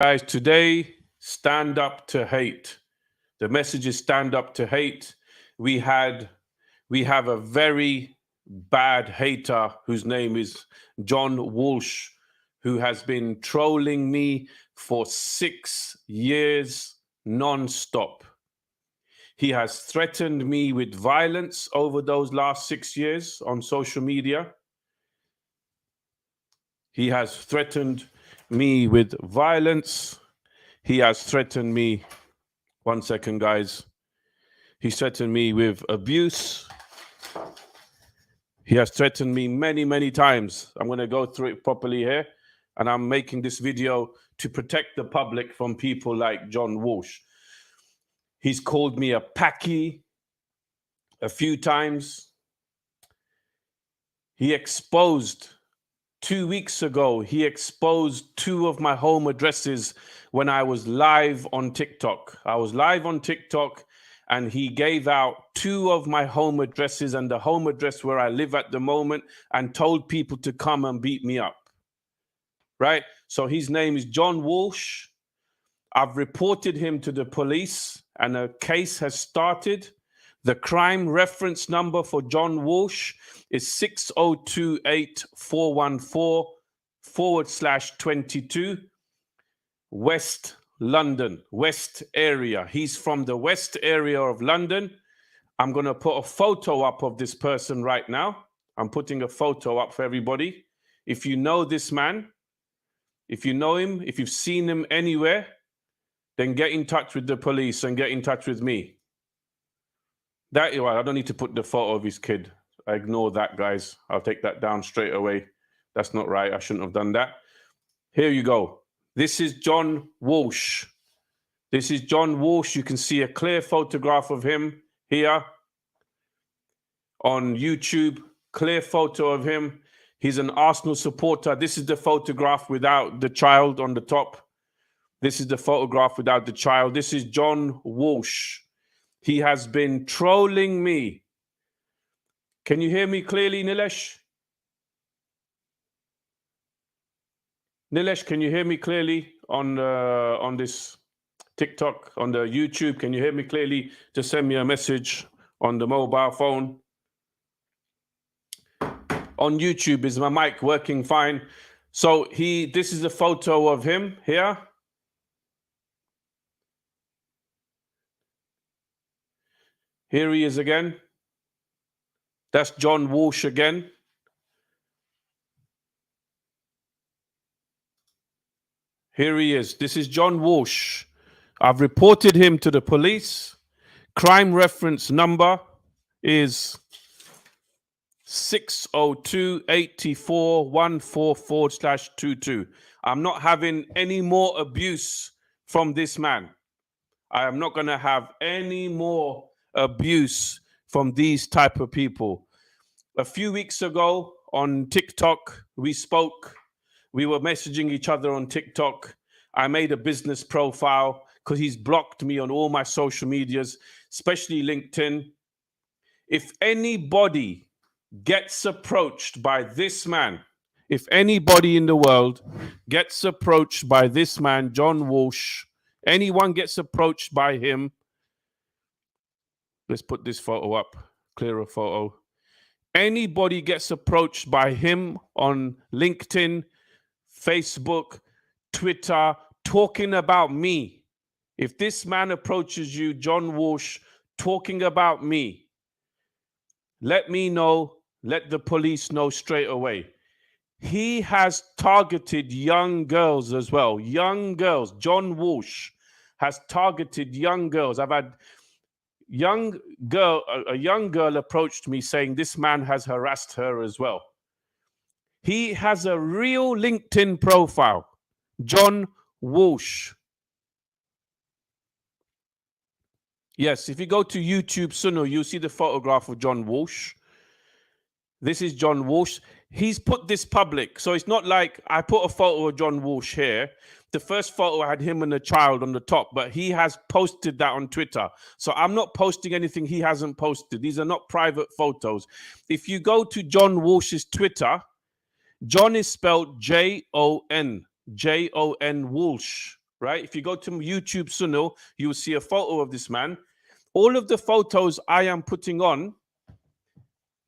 Guys, today, stand up to hate. The message is stand up to hate. We have a very bad hater whose name is Jon Walsh, who has been trolling me for 6 years non-stop. He has threatened me with violence over those last 6 years on social media. He has threatened me with violence. He has threatened me, one second, guys. He threatened me with abuse. He has threatened me many, many times. I'm going to go through it properly here. And I'm making this video to protect the public from people like Jon Walsh. He's called me a packy a few times. He exposed 2 weeks ago, he exposed 2 of my home addresses when I was live on TikTok. I was live on TikTok and he gave out 2 of my home addresses and the home address where I live at the moment and told people to come and beat me up. Right? So his name is Jon Walsh. I've reported him to the police and a case has started. The crime reference number for Jon Walsh is 6028414/22, West London, West area. He's from the West area of London. I'm going to put a photo up of this person right now. I'm putting a photo up for everybody. If you know this man, if you know him, if you've seen him anywhere, then get in touch with the police and get in touch with me. I don't need to put the photo of his kid. I ignore that, guys. I'll take that down straight away. That's not right. I shouldn't have done that. Here you go. This is Jon Walsh. This is Jon Walsh. You can see a clear photograph of him here on YouTube. Clear photo of him. He's an Arsenal supporter. This is the photograph without the child on the top. This is the photograph without the child. This is Jon Walsh. He has been trolling me. Can you hear me clearly, Nilesh? Nilesh, can you hear me clearly on this TikTok, on the YouTube? Can you hear me clearly? Just send me a message on the mobile phone. On YouTube, is my mic working fine? So this is a photo of him here. Here he is again. That's Jon Walsh again. Here he is. This is Jon Walsh. I've reported him to the police. Crime reference number is 6028414/22. I'm not having any more abuse from this man. I am not going to have any more abuse from these type of people. A few weeks ago on TikTok, we spoke. We were messaging each other on TikTok. I made a business profile because he's blocked me on all my social medias, especially LinkedIn. If anybody gets approached by this man, if anybody in the world gets approached by this man, Jon Walsh, anyone gets approached by him, let's put this photo up, clearer photo. Anybody gets approached by him on LinkedIn, Facebook, Twitter, talking about me. If this man approaches you, Jon Walsh, talking about me, let me know, let the police know straight away. He has targeted young girls as well. Young girls. Jon Walsh has targeted young girls. I've had a young girl approached me saying this man has harassed her as well. He has a real LinkedIn profile, Jon Walsh. Yes, if you go to YouTube, Suno, you'll see the photograph of Jon Walsh. This is Jon Walsh. He's put this public. So it's not like I put a photo of Jon Walsh here. The first photo I had him and a child on the top, but he has posted that on Twitter. So I'm not posting anything he hasn't posted. These are not private photos. If you go to Jon Walsh's Twitter, Jon is spelled Jon, Jon Walsh. right? If you go to YouTube Sunil, you will see a photo of this man. All of the photos I am putting on,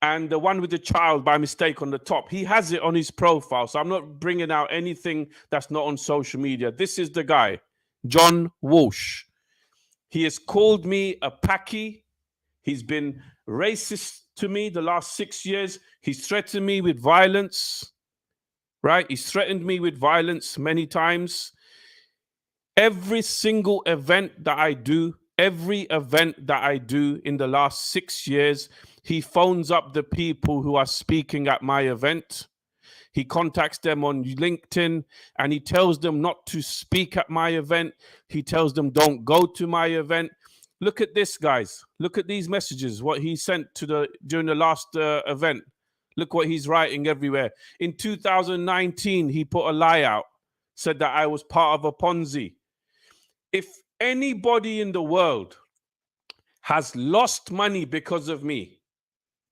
and the one with the child by mistake on the top, he has it on his profile. So I'm not bringing out anything that's not on social media. This is the guy, Jon Walsh. He has called me a packy. He's been racist to me the last 6 years. He's threatened me with violence, right? He's threatened me with violence many times. Every single event that I do, in the last 6 years, he phones up the people who are speaking at my event. He contacts them on LinkedIn and he tells them not to speak at my event. He tells them don't go to my event. Look at this, guys. Look at these messages, what he sent during the last event. Look what he's writing everywhere. In 2019, he put a lie out, said that I was part of a Ponzi. If anybody in the world has lost money because of me,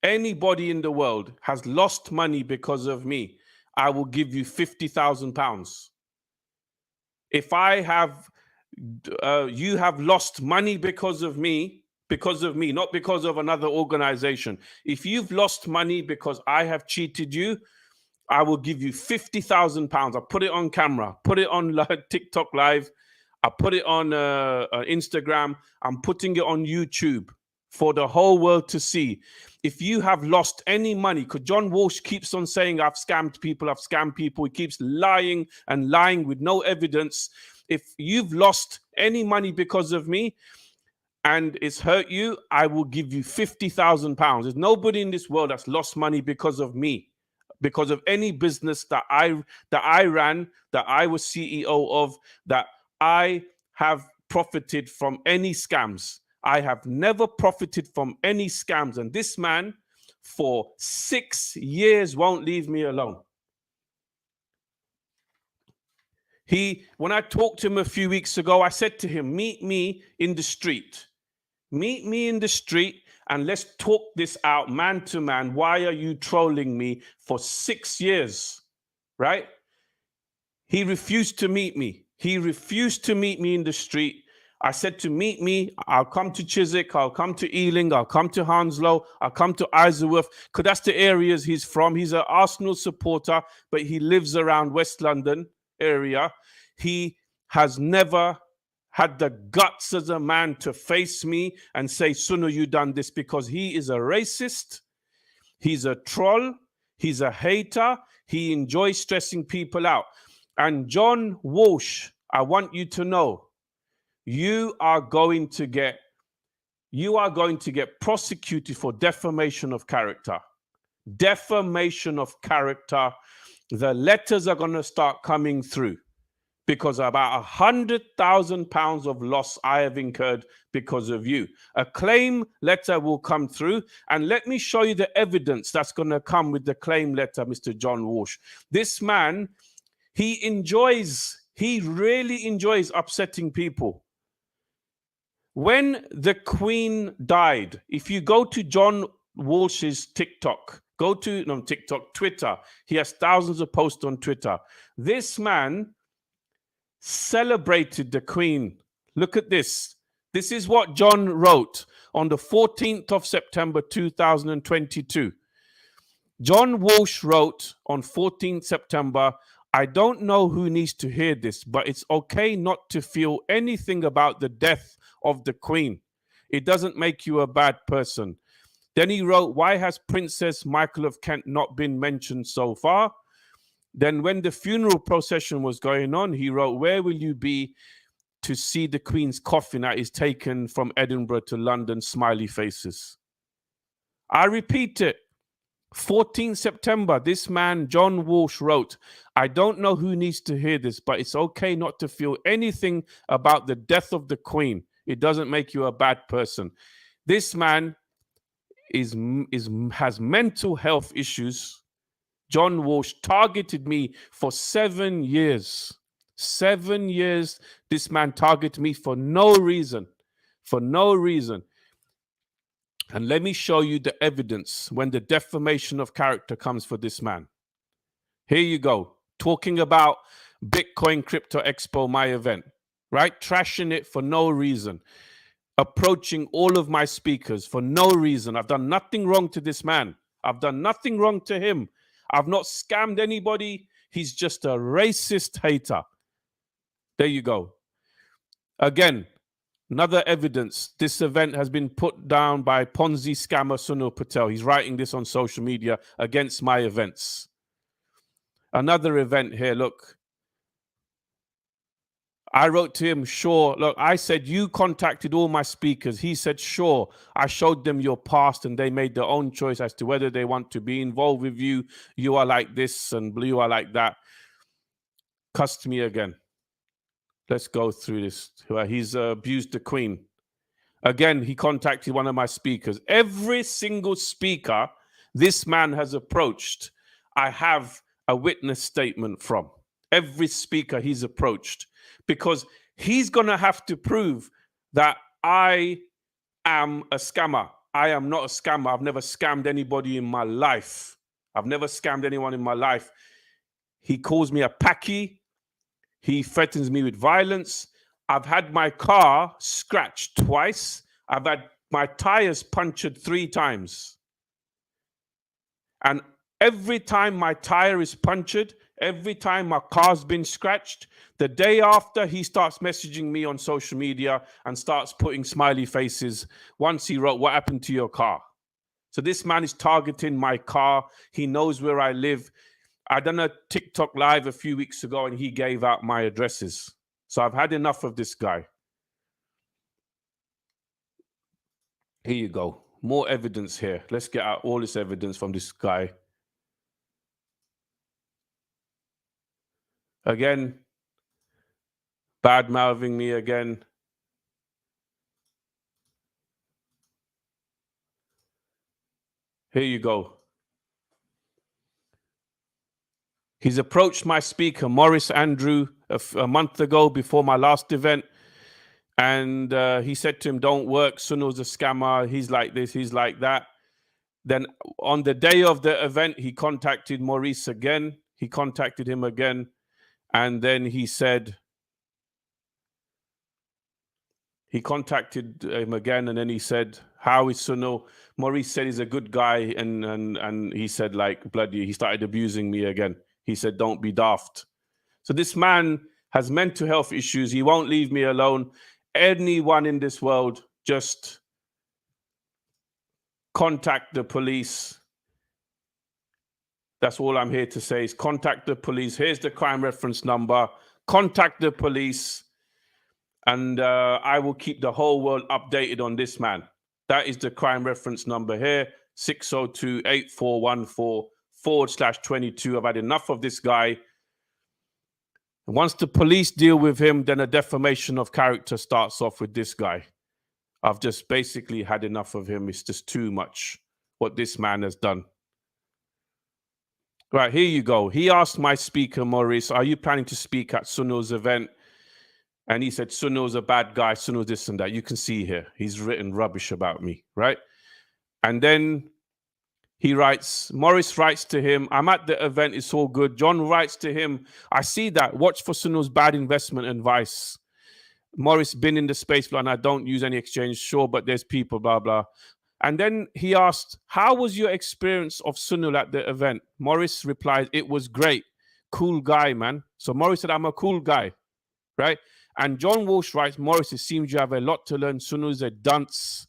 anybody in the world has lost money because of me, I will give you £50,000. If I have, you have lost money because of me, not because of another organization. If you've lost money because I have cheated you, I will give you £50,000. I'll put it on camera, put it on TikTok Live. I put it on Instagram. I'm putting it on YouTube for the whole world to see. If you have lost any money, because Jon Walsh keeps on saying, I've scammed people. He keeps lying and lying with no evidence. If you've lost any money because of me and it's hurt you, I will give you £50,000. There's nobody in this world that's lost money because of me, because of any business that I ran, that I was CEO of, that I have profited from any scams. I have never profited from any scams. And this man, for 6 years, won't leave me alone. When I talked to him a few weeks ago, I said to him, meet me in the street. Meet me in the street and let's talk this out man to man. Why are you trolling me for 6 years? Right? He refused to meet me. He refused to meet me in the street. I said to meet me, I'll come to Chiswick, I'll come to Ealing, I'll come to Hounslow, I'll come to Isleworth, because that's the areas he's from. He's an Arsenal supporter, but he lives around West London area. He has never had the guts as a man to face me and say, Sunil, you done this, because he is a racist, he's a troll, he's a hater, he enjoys stressing people out. And Jon Walsh, I want you to know, you are going to get prosecuted for defamation of character. Defamation of character. The letters are going to start coming through because about £100,000 of loss I have incurred because of you. A claim letter will come through, and let me show you the evidence that's going to come with the claim letter, Mr. Jon Walsh. This man, he really enjoys upsetting people. When the Queen died, if you go to Jon Walsh's Twitter, he has thousands of posts on Twitter. This man celebrated the Queen. Look at this. This is what Jon wrote on the 14th of September 2022. Jon Walsh wrote on 14th September, I don't know who needs to hear this, but it's okay not to feel anything about the death of the Queen. It doesn't make you a bad person. Then he wrote, why has Princess Michael of Kent not been mentioned so far? Then when the funeral procession was going on, he wrote, where will you be to see the Queen's coffin that is taken from Edinburgh to London? Smiley faces. I repeat it. 14th September, this man, Jon Walsh, wrote, I don't know who needs to hear this, but it's okay not to feel anything about the death of the Queen. It doesn't make you a bad person. This man has mental health issues. Jon Walsh targeted me for 7 years. 7 years, this man targeted me for no reason. For no reason. And let me show you the evidence when the defamation of character comes for this man. Here you go. Talking about Bitcoin Crypto Expo, my event. right? Trashing it for no reason. Approaching all of my speakers for no reason. I've done nothing wrong to this man. I've done nothing wrong to him. I've not scammed anybody. He's just a racist hater. There you go. Again, another evidence. This event has been put down by Ponzi scammer Sunil Patel. He's writing this on social media against my events. Another event here, look. I wrote to him, sure. Look, I said, you contacted all my speakers. He said, sure. I showed them your past and they made their own choice as to whether they want to be involved with you. You are like this and you are like that. Cussed me again. Let's go through this. He's abused the Queen. Again, he contacted one of my speakers. Every single speaker this man has approached, I have a witness statement from. Every speaker he's approached. Because he's going to have to prove that I am a scammer. I am not a scammer. I've never scammed anybody in my life. I've never scammed anyone in my life. He calls me a packy. He threatens me with violence. I've had my car scratched twice. I've had my tires punctured 3 times. And every time my tire is punctured, every time my car's been scratched, the day after, he starts messaging me on social media and starts putting smiley faces. Once he wrote, what happened to your car? So this man is targeting my car. He knows where I live. I done a TikTok live a few weeks ago and he gave out my addresses. So I've had enough of this guy. Here you go. More evidence here. Let's get out all this evidence from this guy. Again, bad-mouthing me again. Here you go. He's approached my speaker, Maurice Andrew, a month ago before my last event. And he said to him, don't work. Sunil's a scammer. He's like this. He's like that. Then on the day of the event, he contacted Maurice again. He contacted him again. And then he said, he contacted him again. And then he said, how is Sunil? Maurice said he's a good guy. And he said, like, bloody, he started abusing me again. He said, don't be daft. So this man has mental health issues. He won't leave me alone. Anyone in this world, just contact the police. That's all I'm here to say is contact the police. Here's the crime reference number. Contact the police. And I will keep the whole world updated on this man. That is the crime reference number here. 602-8414/22. I've had enough of this guy. Once the police deal with him, then a defamation of character starts off with this guy. I've just basically had enough of him. It's just too much what this man has done. Right, here you go. He asked my speaker, Maurice, are you planning to speak at Sunil's event? And he said, Sunil's a bad guy, Sunil's this and that. You can see here, he's written rubbish about me, right? And then he writes, Maurice writes to him, I'm at the event, it's all good. Jon writes to him, I see that. Watch for Sunil's bad investment advice. Maurice been in the space, and I don't use any exchange, sure, but there's people, blah, blah. And then he asked, how was your experience of Sunil at the event? Maurice replied, it was great. Cool guy, man. So Maurice said, I'm a cool guy, right? And Jon Walsh writes, Maurice, it seems you have a lot to learn. Sunil is a dunce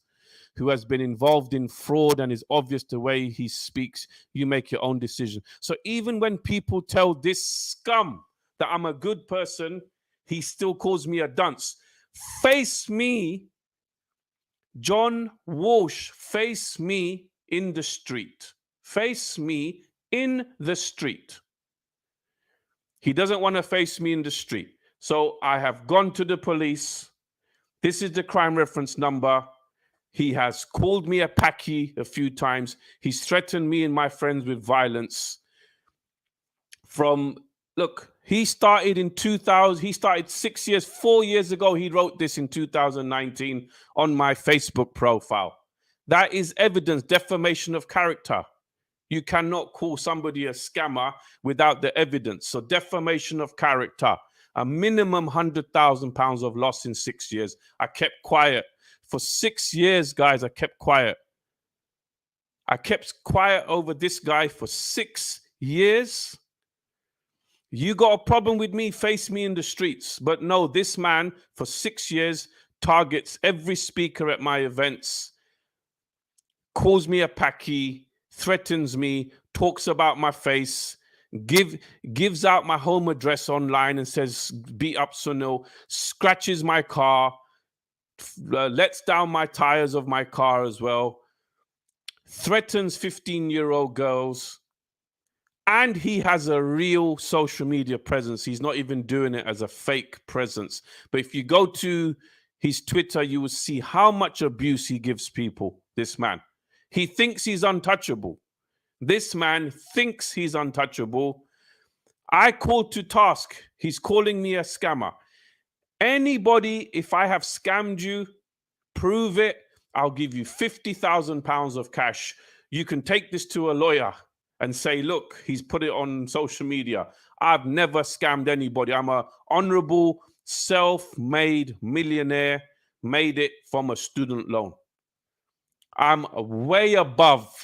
who has been involved in fraud and is obvious the way he speaks. You make your own decision. So even when people tell this scum that I'm a good person, he still calls me a dunce. Face me, Jon Walsh, face me in the street. Face me in the street. He doesn't want to face me in the street. So I have gone to the police. This is the crime reference number. He has called me a packy a few times. He's threatened me and my friends with violence. Look, he started in 2000. He started 4 years ago. He wrote this in 2019 on my Facebook profile. That is evidence, defamation of character. You cannot call somebody a scammer without the evidence. So defamation of character. a minimum £100,000 of loss in 6 years. I kept quiet. For 6 years, guys, I kept quiet. I kept quiet over this guy for 6 years. You got a problem with me, face me in the streets. But no, this man for 6 years targets every speaker at my events, calls me a packy, threatens me, talks about my face, gives out my home address online and says, beat up Sunil, scratches my car, lets down my tires of my car as well, threatens 15-year-old girls. And he has a real social media presence. He's not even doing it as a fake presence. But if you go to his Twitter, you will see how much abuse he gives people, this man. He thinks he's untouchable. This man thinks he's untouchable. I called to task. He's calling me a scammer. Anybody, if I have scammed you, prove it. I'll give you £50,000 of cash. You can take this to a lawyer and say, look, he's put it on social media. I've never scammed anybody. I'm an honorable, self-made millionaire, made it from a student loan. I'm way above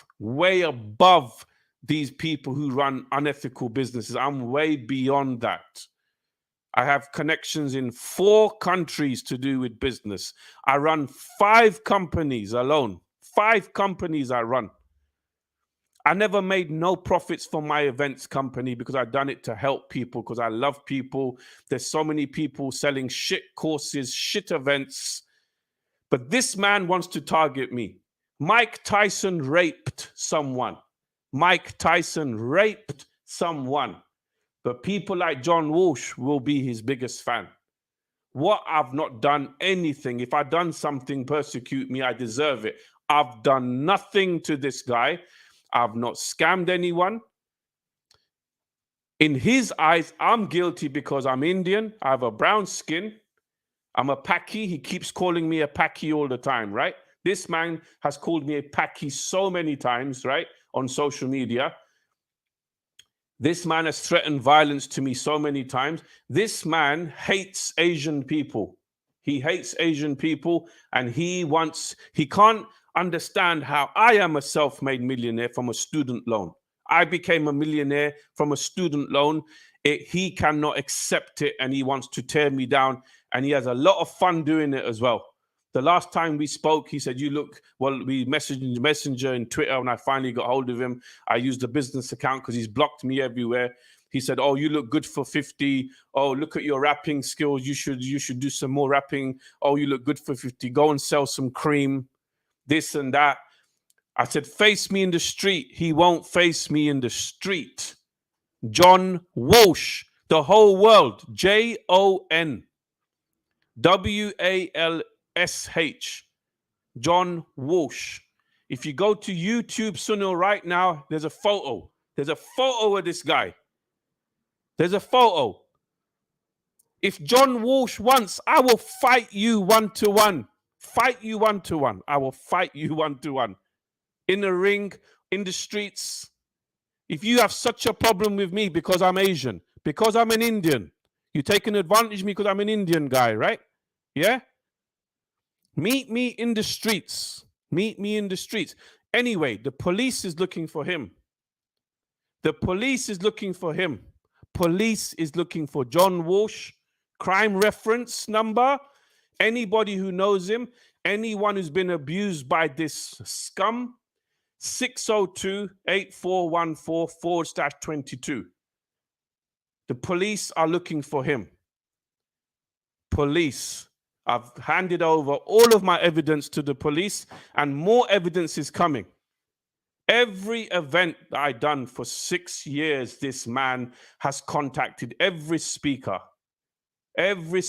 these people who run unethical businesses. I'm way beyond that. I have connections in 4 countries to do with business. I run 5 companies alone. 5 companies I run. I never made no profits from my events company because I've done it to help people, because I love people. There's so many people selling shit courses, shit events. But this man wants to target me. Mike Tyson raped someone. Mike Tyson raped someone. But people like Jon Walsh will be his biggest fan. What? I've not done anything. If I've done something, persecute me, I deserve it. I've done nothing to this guy. I've not scammed anyone. In his eyes, I'm guilty because I'm Indian. I have a brown skin. I'm a Paki. He keeps calling me a Paki all the time, right? This man has called me a Paki so many times, right, on social media. This man has threatened violence to me so many times. This man hates Asian people. He hates Asian people, and he can't understand how I am a self-made millionaire from a student loan. I became a millionaire from a student loan. He cannot accept it, and he wants to tear me down, and he has a lot of fun doing it as well. The last time we spoke, he said, we messaged in Messenger and Twitter, and I finally got hold of him. I used a business account because he's blocked me everywhere. He said, oh, you look good for 50. Oh, look at your rapping skills. You should do some more rapping. Oh, you look good for 50. Go and sell some cream, this and that. I said, face me in the street. He won't face me in the street. Jon Walsh, the whole world, JONWALSH, Jon Walsh. If you go to YouTube, Sunil, right now, there's a photo. There's a photo of this guy. There's a photo. If Jon Walsh wants, I will fight you 1-to-1. Fight you 1-to-1. I will fight you 1-to-1. In the ring, in the streets. If you have such a problem with me because I'm Asian, because I'm an Indian, you're taking advantage of me because I'm an Indian guy, right? Yeah? Meet me in the streets. Meet me in the streets. Anyway, the police is looking for him. The police is looking for him. Police is looking for Jon Walsh. Crime reference number. Anybody who knows him, anyone who's been abused by this scum, 602-8414/22. The police are looking for him. Police. I've handed over all of my evidence to the police, and more evidence is coming. Every event that I've done for 6 years, this man has contacted every speaker, every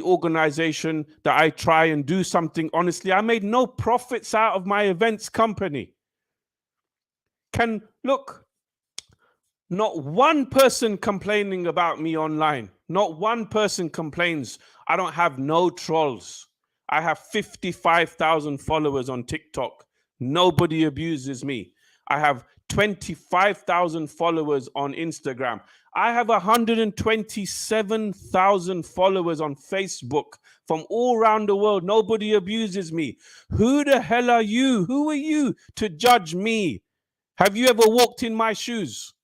organization that I try and do something honestly. I made no profits out of my events company. Not one person complaining about me online. Not one person complains. I don't have no trolls. I have 55,000 followers on TikTok. Nobody abuses me. I have 25,000 followers on Instagram. I have 127,000 followers on Facebook from all around the world. Nobody abuses me. Who the hell are you? Who are you to judge me? Have you ever walked in my shoes?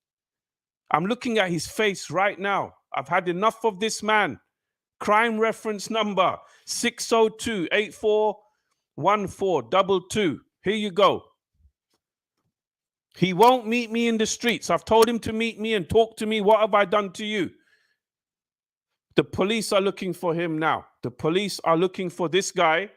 I'm looking at his face right now. I've had enough of this man. Crime reference number 602-841422. Here you go. He won't meet me in the streets. I've told him to meet me and talk to me. What have I done to you? The police are looking for him now. The police are looking for this guy.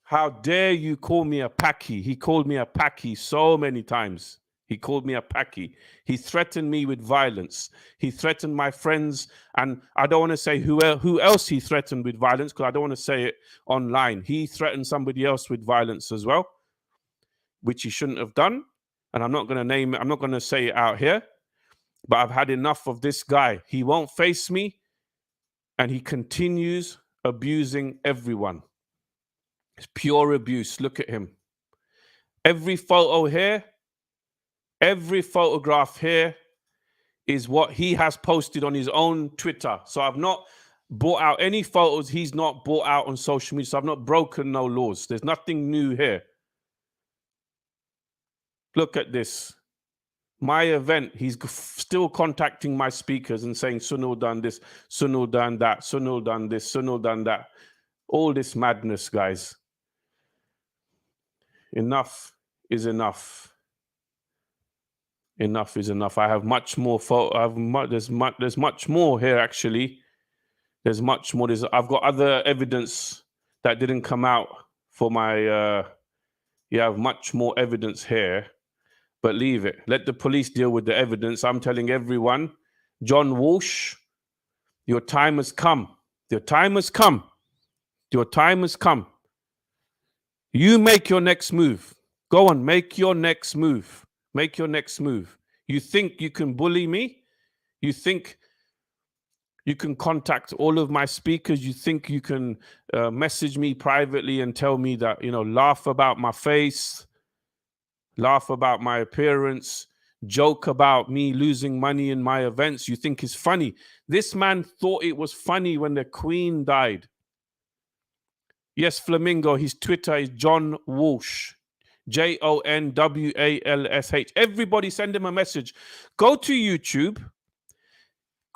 How dare you call me a packy? He called me a packy so many times. He called me a packy. He threatened me with violence. He threatened my friends. And I don't want to say who else he threatened with violence, because I don't want to say it online. He threatened somebody else with violence as well, which he shouldn't have done. And I'm not going to name it. I'm not going to say it out here. But I've had enough of this guy. He won't face me. And he continues abusing everyone. It's pure abuse. Look at him. Every photo here, every photograph here is what he has posted on his own Twitter. So I've not brought out any photos he's not brought out on social media. So I've not broken no laws. There's nothing new here. Look at this. My event, he's still contacting my speakers and saying, Sunil done this, Sunil done that, Sunil done this, Sunil done that. All this madness, guys. Enough is enough. Enough is enough. I have much more there's much more here, actually. There's much more. I've got other evidence that didn't come out for my you have much more evidence here, but leave it. Let the police deal with the evidence. I'm telling everyone, Jon Walsh, your time has come. Your time has come. Your time has come. You make your next move. Go on, make your next move. Make your next move. You think you can bully me? You think you can contact all of my speakers? You think you can message me privately and tell me that, laugh about my face, laugh about my appearance, joke about me losing money in my events? You think it's funny? This man thought it was funny when the Queen died. Yes, Flamingo, his Twitter is Jon Walsh. JONWALSH. Everybody send him a message. Go to YouTube,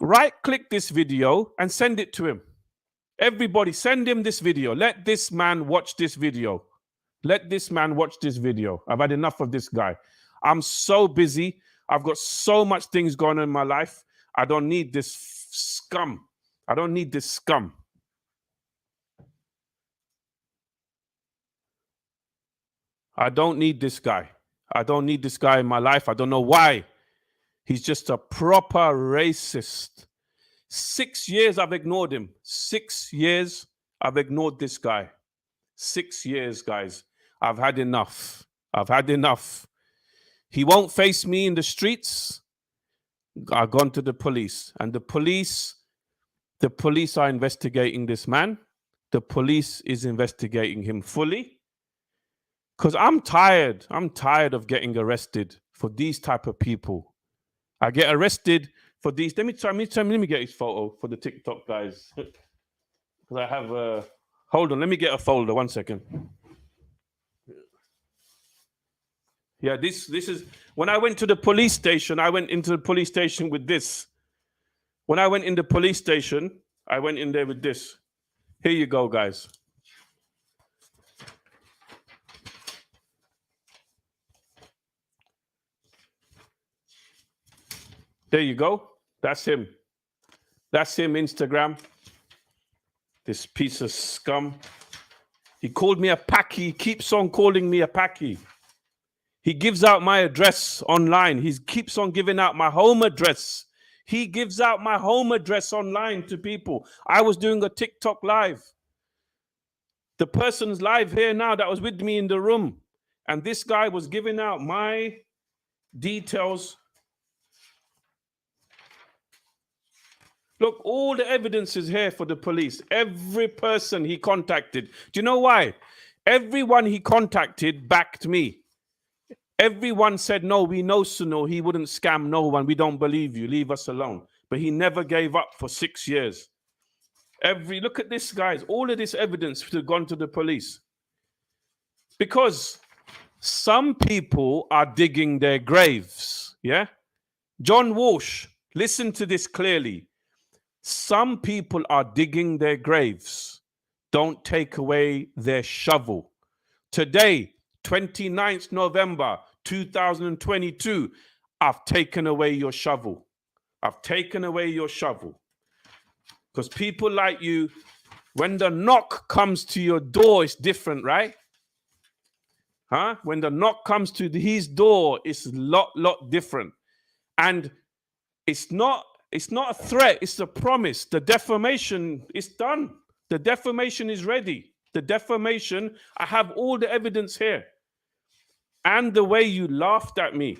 right-click this video and send it to him. Everybody send him this video. Let this man watch this video. Let this man watch this video. I've had enough of this guy. I'm so busy. I've got so much things going on in my life. I don't need this scum. I don't need this scum. I don't need this guy. I don't need this guy in my life. I don't know why. He's just a proper racist. 6 years I've ignored him. 6 years I've ignored this guy. 6 years, guys. I've had enough. I've had enough. He won't face me in the streets. I've gone to the police. And the police are investigating this man. The police is investigating him fully. Because I'm tired. I'm tired of getting arrested for these type of people. I get arrested for these. Let me get his photo for the TikTok guys. Because I have hold on, let me get a folder. 1 second. Yeah, this is when I went to the police station. I went into the police station with this. When I went in the police station, I went in there with this. Here you go, guys. There you go. That's him. That's him, Instagram. This piece of scum. He called me a packy. He keeps on calling me a packy. He gives out my address online. He keeps on giving out my home address. He gives out my home address online to people. I was doing a TikTok live. The person's live here now that was with me in the room. And this guy was giving out my details. Look, all the evidence is here for the police. Every person he contacted. Do you know why? Everyone he contacted backed me. Everyone said, no, we know Sunil. He wouldn't scam no one. We don't believe you. Leave us alone. But he never gave up for 6 years. Look at this, guys. All of this evidence has gone to the police. Because some people are digging their graves. Yeah? Jon Walsh, listen to this clearly. Some people are digging their graves. Don't take away their shovel. Today, 29th November 2022, I've taken away your shovel. I've taken away your shovel. Because people like you, when the knock comes to your door, it's different, right? Huh? When the knock comes to his door, it's a lot different. And it's not a threat, it's a promise. The defamation is done. The defamation is ready. The defamation, I have all the evidence here. And the way you laughed at me.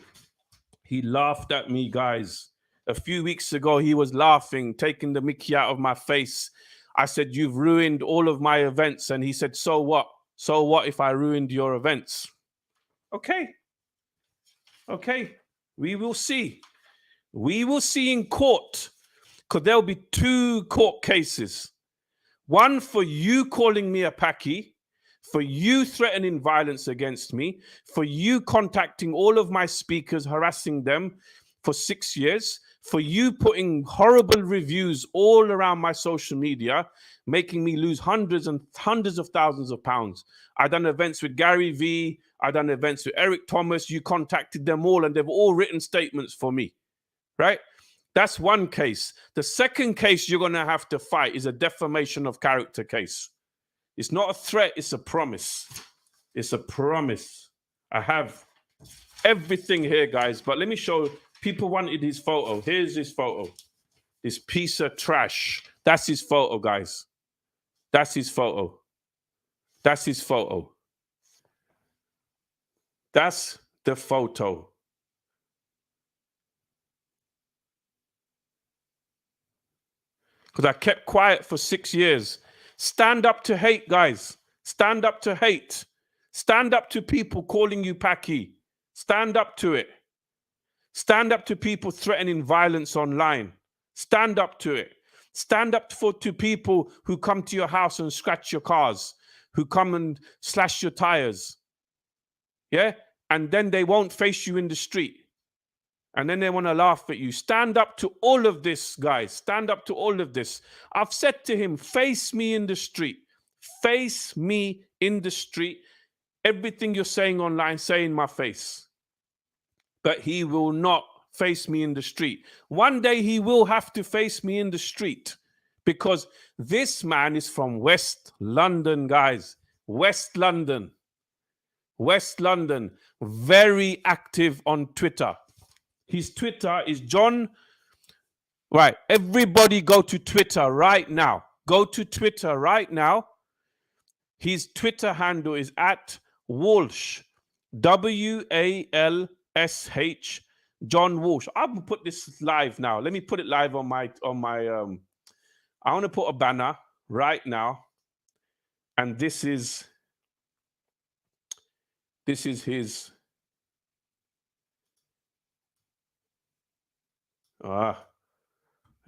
He laughed at me, guys. A few weeks ago, he was laughing, taking the mickey out of my face. I said, you've ruined all of my events. And he said, so what? So what if I ruined your events? Okay. Okay. We will see. We will see in court, because there'll be 2 court cases. One for you calling me a Paki, for you threatening violence against me, for you contacting all of my speakers, harassing them for 6 years, for you putting horrible reviews all around my social media, making me lose hundreds and hundreds of thousands of pounds. I've done events with Gary Vee. I've done events with Eric Thomas. You contacted them all, and they've all written statements for me, right? That's one case. The second case you're going to have to fight is a defamation of character case. It's not a threat, it's a promise. It's a promise. I have everything here, guys, but let me show. People wanted his photo. Here's his photo. This piece of trash. That's his photo, guys. That's his photo. That's his photo. That's the photo. Because I kept quiet for 6 years. Stand up to hate, guys. Stand up to hate. Stand up to people calling you Paki. Stand up to it. Stand up to people threatening violence online. Stand up to it. Stand up to people who come to your house and scratch your cars, who come and slash your tires. Yeah? And then they won't face you in the street. And then they want to laugh at you. Stand up to all of this, guys. Stand up to all of this. I've said to him, face me in the street. Face me in the street. Everything you're saying online, say in my face. But he will not face me in the street. One day he will have to face me in the street, because this man is from West London, guys. West London. West London. Very active on Twitter. His Twitter is Jon. Right. Everybody go to Twitter right now. Go to Twitter right now. His Twitter handle is @Walsh. WALSH. Jon Walsh. I'm gonna put this live now. Let me put it live on my I want to put a banner right now. And this is his. Here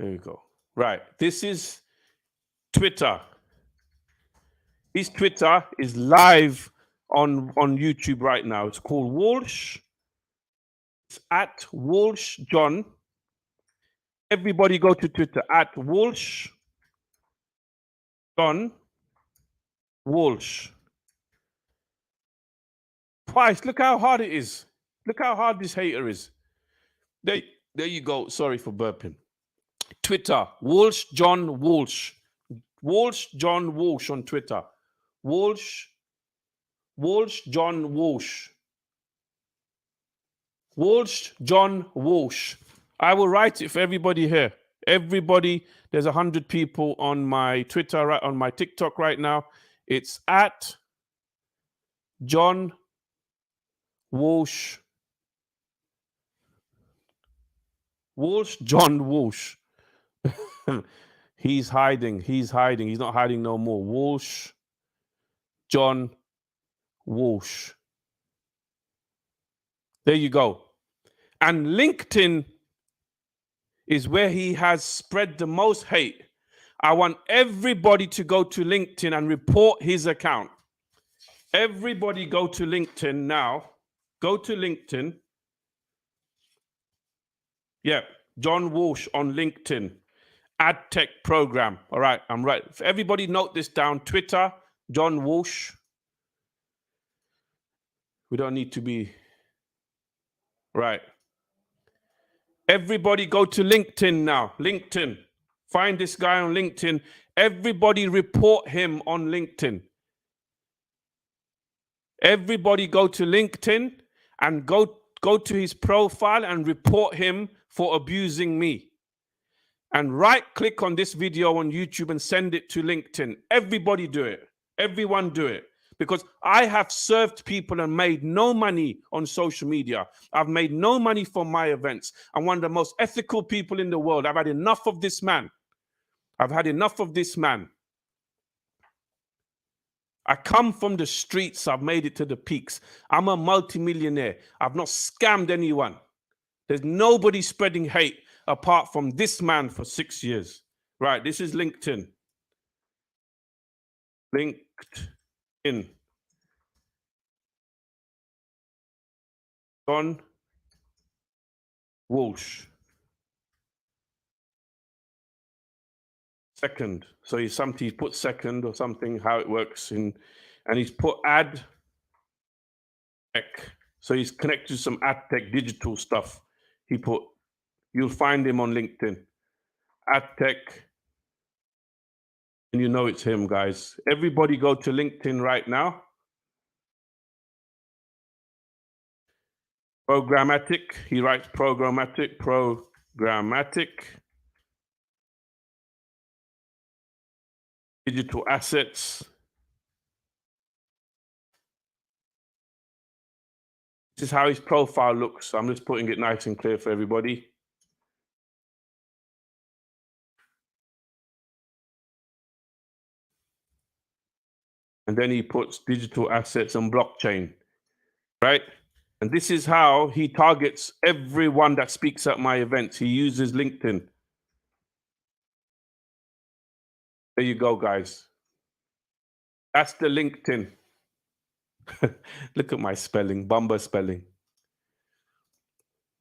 we go. Right. This is Twitter. His Twitter is live on YouTube right now. It's called Walsh. It's @Walsh Jon. Everybody go to Twitter @Walsh Jon Walsh. Twice. Look how hard it is. Look how hard this hater is. There you go. Sorry for burping. Twitter, Walsh Jon Walsh. Walsh Jon Walsh on Twitter. Walsh Jon Walsh. Walsh Jon Walsh. I will write it for everybody here. Everybody, there's 100 people on my Twitter, right, on my TikTok right now. It's @Jon Walsh. Walsh Jon Walsh. He's hiding. He's hiding. He's not hiding no more. Walsh Jon Walsh. There you go. And LinkedIn is where he has spread the most hate. I want everybody to go to LinkedIn and report his account. Everybody go to LinkedIn now. Go to LinkedIn. Yeah, Jon Walsh on LinkedIn. Ad tech program. All right, I'm right. Everybody note this down. Twitter, Jon Walsh. We don't need to be right. Everybody go to LinkedIn now. LinkedIn. Find this guy on LinkedIn. Everybody report him on LinkedIn. Everybody go to LinkedIn and go to his profile and report him for abusing me. And right click on this video on YouTube and send it to LinkedIn. Everybody do it. Everyone do it. Because I have served people and made no money on social media. I've made no money from my events. I'm one of the most ethical people in the world. I've had enough of this man. I've had enough of this man. I come from the streets. I've made it to the peaks. I'm a multimillionaire. I've not scammed anyone. There's nobody spreading hate apart from this man for 6 years. Right, this is LinkedIn. LinkedIn. Jon Walsh. Second. So he's put second or something, how it works in, and he's put ad tech. So he's connected to some ad tech digital stuff. He put, you'll find him on LinkedIn. Ad tech. And you know it's him, guys. Everybody go to LinkedIn right now. Programmatic. He writes programmatic. Digital assets. This is how his profile looks. I'm just putting it nice and clear for everybody. And then he puts digital assets and blockchain, right? And this is how he targets everyone that speaks at my events. He uses LinkedIn. There you go, guys. That's the LinkedIn. Look at my spelling, Bumba spelling.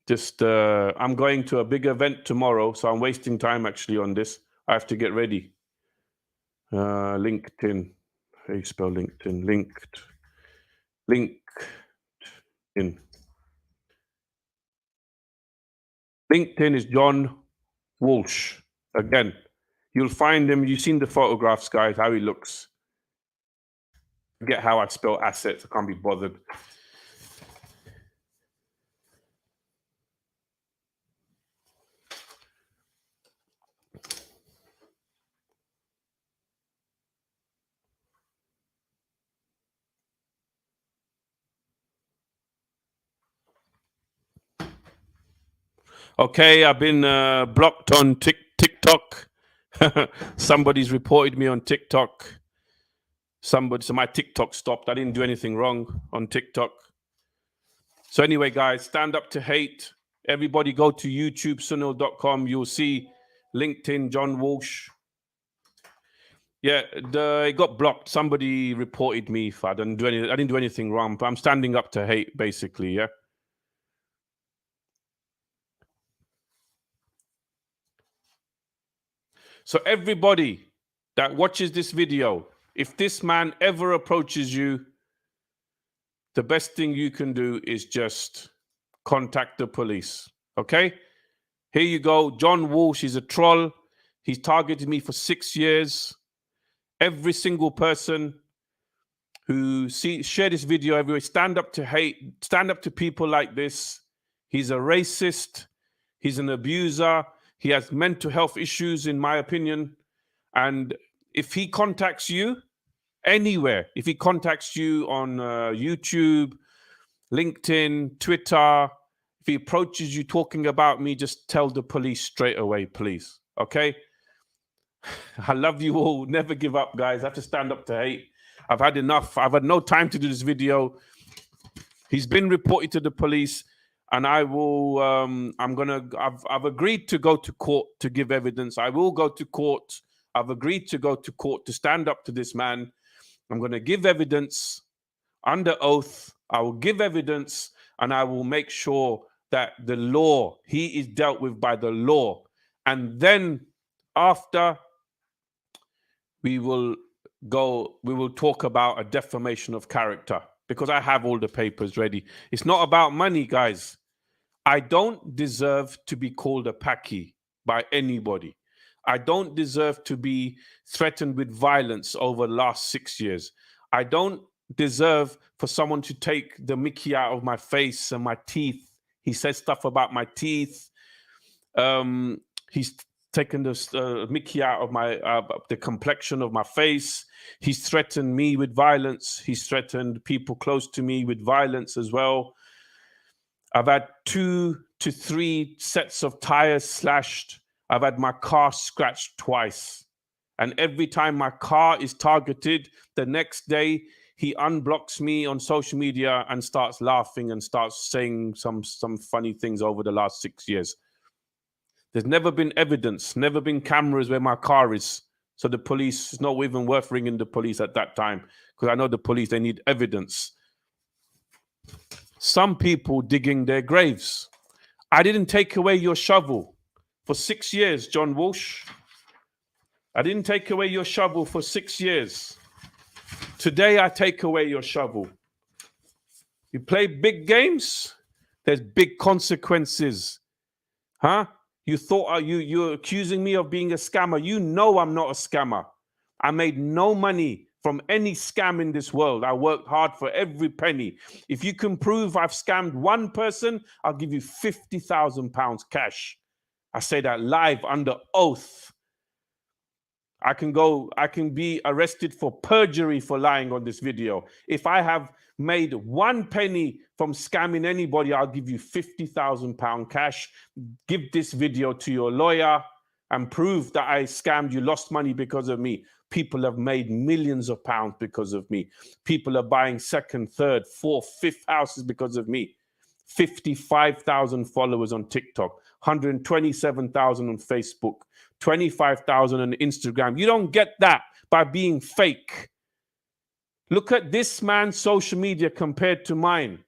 Just, I'm going to a big event tomorrow, so I'm wasting time actually on this. I have to get ready. LinkedIn. How do you spell LinkedIn? LinkedIn. LinkedIn is Jon Walsh. Again, you'll find him. You've seen the photographs, guys, how he looks. Forget how I spell assets. I can't be bothered. Okay, I've been blocked on TikTok. Somebody's reported me on TikTok. So my TikTok stopped. I didn't do anything wrong on TikTok. So anyway, guys, stand up to hate. Everybody go to YouTube, sunil.com. You'll see LinkedIn, Jon Walsh. Yeah, it got blocked. Somebody reported me. I didn't do anything wrong, but I'm standing up to hate, basically, yeah. So everybody that watches this video, if this man ever approaches you, the best thing you can do is just contact the police, okay? Here you go. Jon Walsh is a troll. He's targeted me for 6 years. Every single person who share this video everywhere, stand up to hate, stand up to people like this. He's a racist. He's an abuser. He has mental health issues, in my opinion. And if he contacts you anywhere, if he contacts you on YouTube, LinkedIn, Twitter, if he approaches you talking about me, just tell the police straight away, please. Okay? I love you all. Never give up, guys. I have to stand up to hate. I've had enough. I've had no time to do this video. He's been reported to the police, and I will. I've agreed to go to court to give evidence. I will go to court. I've agreed to go to court to stand up to this man. I'm going to give evidence under oath. I will give evidence, and I will make sure that the law, he is dealt with by the law. And then after, we will talk about a defamation of character, because I have all the papers ready. It's not about money, guys. I don't deserve to be called a Paki by anybody. I don't deserve to be threatened with violence over the last 6 years. I don't deserve for someone to take the mickey out of my face and my teeth. He says stuff about my teeth. He's taken the mickey out of my the complexion of my face. He's threatened me with violence. He's threatened people close to me with violence as well. I've had 2 to 3 sets of tires slashed. I've had my car scratched twice. And every time my car is targeted, the next day he unblocks me on social media and starts laughing and starts saying some funny things over the last 6 years. There's never been evidence, never been cameras where my car is. So the police, it's not even worth ringing the police at that time, because I know the police, they need evidence. Some people digging their graves. I didn't take away your shovel for 6 years, Jon Walsh. I didn't take away your shovel for 6 years. Today, I take away your shovel. You play big games, there's big consequences. Huh? You thought you're accusing me of being a scammer. You know I'm not a scammer. I made no money from any scam in this world. I worked hard for every penny. If you can prove I've scammed one person, I'll give you £50,000 cash. I say that live under oath. I can be arrested for perjury for lying on this video. If I have made 1 penny from scamming anybody, I'll give you £50,000 cash. Give this video to your lawyer and prove that I scammed you, lost money because of me. People have made millions of pounds because of me. People are buying 2nd, 3rd, 4th, 5th houses because of me. 55,000 followers on TikTok, 127,000 on Facebook, 25,000 on Instagram. You don't get that by being fake. Look at this man's social media compared to mine.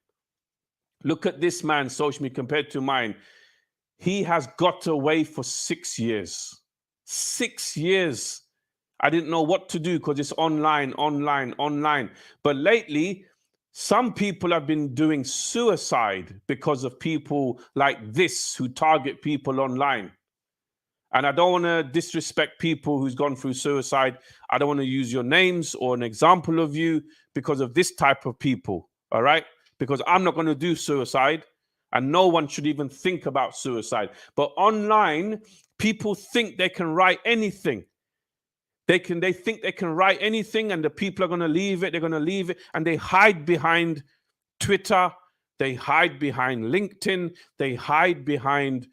Look at this man's social media compared to mine. He has got away for 6 years. 6 years. I didn't know what to do because it's online. But lately, some people have been doing suicide because of people like this who target people online. And I don't want to disrespect people who's gone through suicide. I don't want to use your names or an example of you because of this type of people, all right? Because I'm not going to do suicide, and no one should even think about suicide. But online, people think they can write anything. They think they can write anything, and the people are going to leave it. They're going to leave it, and they hide behind Twitter. They hide behind LinkedIn. They hide behind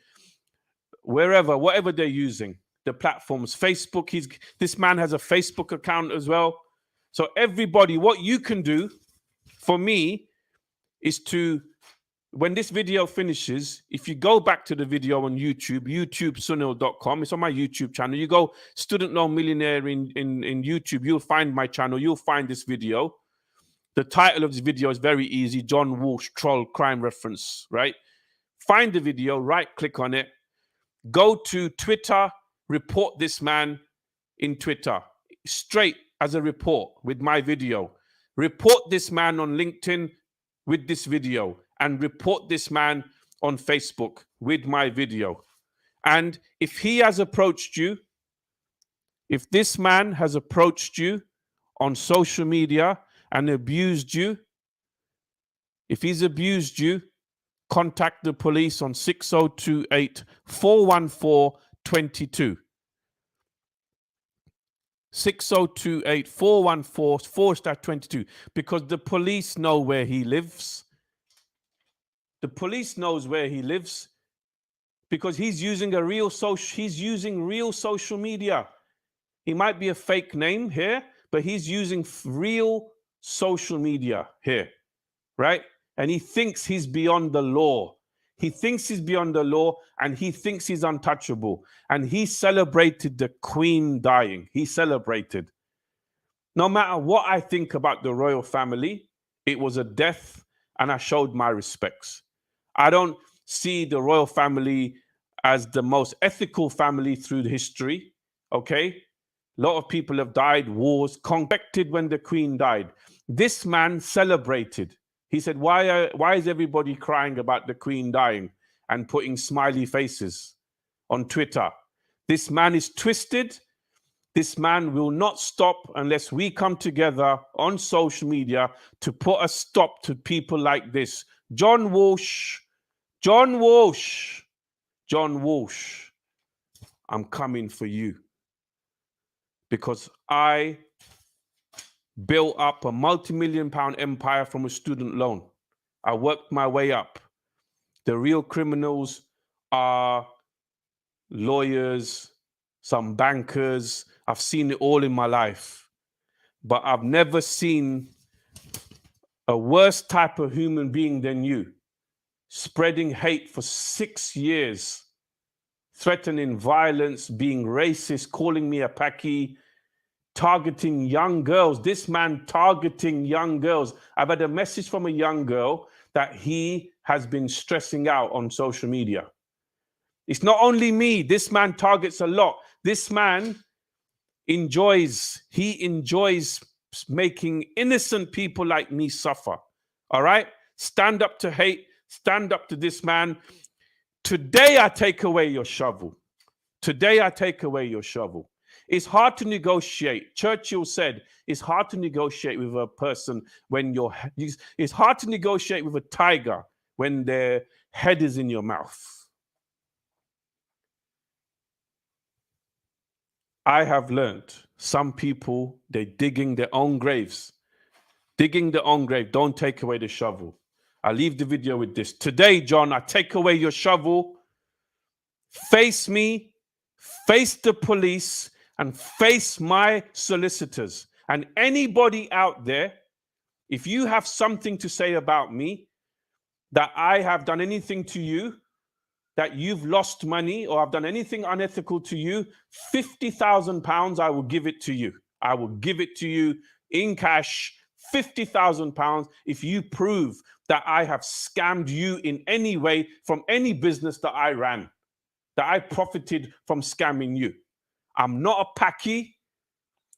whatever they're using, the platforms. Facebook, this man has a Facebook account as well. So everybody, what you can do for me is to, when this video finishes, if you go back to the video on YouTube, youtube.sunil.com, it's on my YouTube channel. You go Student Loan Millionaire in YouTube, you'll find my channel, you'll find this video. The title of this video is very easy, Jon Walsh Troll Crime Reference, right? Find the video, right click on it, go to Twitter, report this man in Twitter, straight as a report with my video. Report this man on LinkedIn with this video, and report this man on Facebook with my video. And if he has approached you, if this man has approached you on social media and abused you, if he's abused you, contact the police on 6028 414 22. 6028 414 4-22, because the police know where he lives. The police knows where he lives because he's using real social media. He might be a fake name here, but he's using real social media here, right? And he thinks he's beyond the law. He thinks he's beyond the law, and he thinks he's untouchable. And he celebrated the Queen dying. He celebrated. No matter what I think about the royal family, it was a death, and I showed my respects. I don't see the royal family as the most ethical family through history, okay? A lot of people have died, wars, convicted when the Queen died. This man celebrated. He said, why is everybody crying about the Queen dying and putting smiley faces on Twitter? This man is twisted. This man will not stop unless we come together on social media to put a stop to people like this. Jon Walsh, Jon Walsh, Jon Walsh, I'm coming for you. Because I built up a multi-million-pound empire from a student loan. I worked my way up. The real criminals are lawyers, some bankers. I've seen it all in my life. But I've never seen a worse type of human being than you, spreading hate for 6 years, threatening violence, being racist, calling me a Paki, targeting young girls. This man targeting young girls. I've had a message from a young girl that he has been stressing out on social media. It's not only me. This man targets a lot. This man enjoys making innocent people like me suffer. All right? Stand up to hate. Stand up to this man. Today I take away your shovel. Today I take away your shovel. It's hard to negotiate. Churchill said it's hard to negotiate with a person when it's hard to negotiate with a tiger when their head is in your mouth. I have learned some people, they're digging their own graves. Digging their own grave. Don't take away the shovel. I'll leave the video with this. Today, Jon, I take away your shovel. Face me, face the police, and face my solicitors. And anybody out there, if you have something to say about me, that I have done anything to you, that you've lost money or I've done anything unethical to you, £50,000, I will give it to you. I will give it to you in cash, £50,000, if you prove that I have scammed you in any way from any business that I ran, that I profited from scamming you. I'm not a Paki.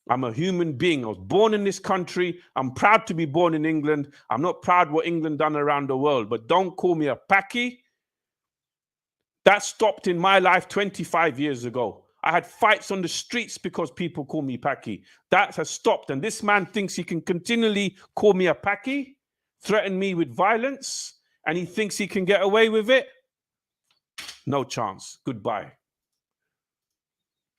I'm a human being. I was born in this country. I'm proud to be born in England. I'm not proud what England done around the world, but don't call me a Paki. That stopped in my life 25 years ago. I had fights on the streets because people call me Paki. That has stopped. And this man thinks he can continually call me a Paki, threaten me with violence, and he thinks he can get away with it. No chance. Goodbye.